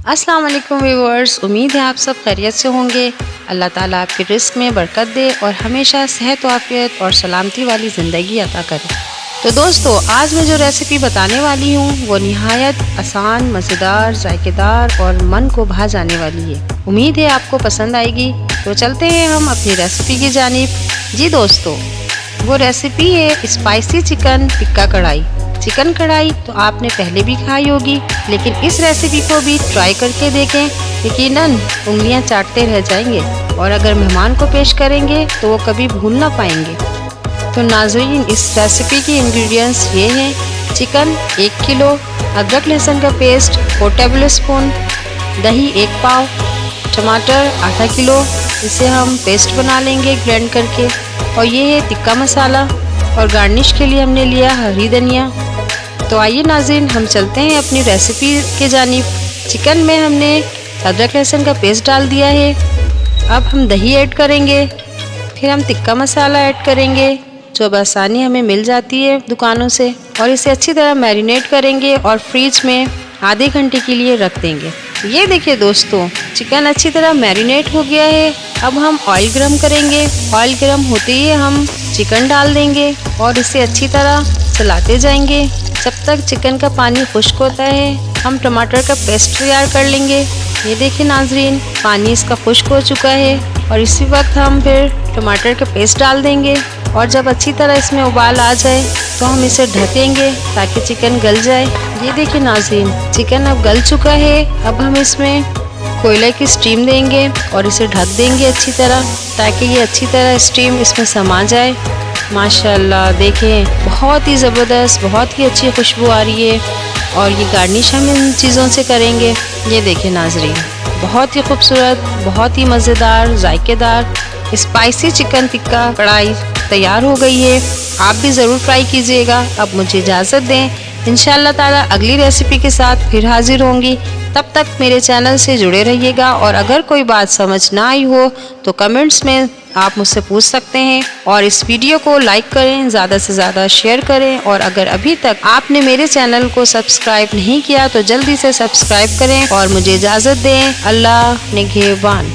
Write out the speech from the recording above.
अस्सलाम वालेकुम व्यूअर्स, उम्मीद है आप सब खैरियत से होंगे। अल्लाह ताला आपके रिस्क में बरकत दे और हमेशा सेहत आफियत और सलामती वाली ज़िंदगी अता करे। तो दोस्तों, आज मैं जो रेसिपी बताने वाली हूँ वो निहायत आसान, मज़ेदार, जायकेदार और मन को भा जाने वाली है। उम्मीद है आपको पसंद आएगी। तो चलते हैं हम अपनी रेसिपी की जानिब। जी दोस्तों, वो रेसिपी है स्पाइसी चिकन टिक्का कढ़ाई। चिकन कढ़ाई तो आपने पहले भी खाई होगी, लेकिन इस रेसिपी को भी ट्राई करके देखें, यकीनन उंगलियां चाटते रह जाएंगे और अगर मेहमान को पेश करेंगे तो वो कभी भूल ना पाएंगे। तो नाज़रीन, इस रेसिपी के इंग्रेडिएंट्स ये हैं: चिकन 1 किलो, अदरक लहसुन का पेस्ट 4 टेबल स्पून, दही 1 पाव, टमाटर आधा किलो, इसे हम पेस्ट बना लेंगे ग्राइंड करके, और ये है टिक्का मसाला, और गार्निश के लिए हमने लिया हरी धनिया। तो आइए नाज़रीन, हम चलते हैं अपनी रेसिपी के जानिब। चिकन में हमने अदरक लहसुन का पेस्ट डाल दिया है। अब हम दही ऐड करेंगे, फिर हम टिक्का मसाला ऐड करेंगे जो आसानी हमें मिल जाती है दुकानों से, और इसे अच्छी तरह मैरिनेट करेंगे और फ्रिज में आधे घंटे के लिए रख देंगे। ये देखिए दोस्तों, चिकन अच्छी तरह मैरिनेट हो गया है। अब हम ऑयल गरम करेंगे। ऑयल गरम होते ही हम चिकन डाल देंगे और इसे अच्छी तरह चलाते जाएंगे जब तक चिकन का पानी खुश्क होता है। हम टमाटर का पेस्ट तैयार कर लेंगे। ये देखिए नाज़रीन, पानी इसका खुश्क हो चुका है और इसी वक्त हम फिर टमाटर का पेस्ट डाल देंगे, और जब अच्छी तरह इसमें उबाल आ जाए तो हम इसे ढकेंगे ताकि चिकन गल जाए। ये देखिए नाज़रीन, चिकन अब गल चुका है। अब हम इसमें कोयले की स्टीम देंगे और इसे ढक देंगे अच्छी तरह, ताकि ये अच्छी तरह स्टीम इसमें समा जाए। माशाल्लाह, देखें बहुत ही ज़बरदस्त, बहुत ही अच्छी खुशबू आ रही है, और ये गार्निश हम इन चीज़ों से करेंगे। ये देखिए नाज़रीन, बहुत ही खूबसूरत, बहुत ही मज़ेदार, जायकेदार स्पाइसी चिकन टिक्का कढ़ाई तैयार हो गई है। आप भी ज़रूर ट्राई कीजिएगा। अब मुझे इजाज़त दें, इंशाअल्लाह ताला अगली रेसिपी के साथ फिर हाजिर होंगी। तब तक मेरे चैनल से जुड़े रहिएगा, और अगर कोई बात समझ ना आई हो तो कमेंट्स में आप मुझसे पूछ सकते हैं, और इस वीडियो को लाइक करें, ज़्यादा से ज़्यादा शेयर करें, और अगर अभी तक आपने मेरे चैनल को सब्सक्राइब नहीं किया तो जल्दी से सब्सक्राइब करें, और मुझे इजाज़त दें। अल्लाह निगहबान।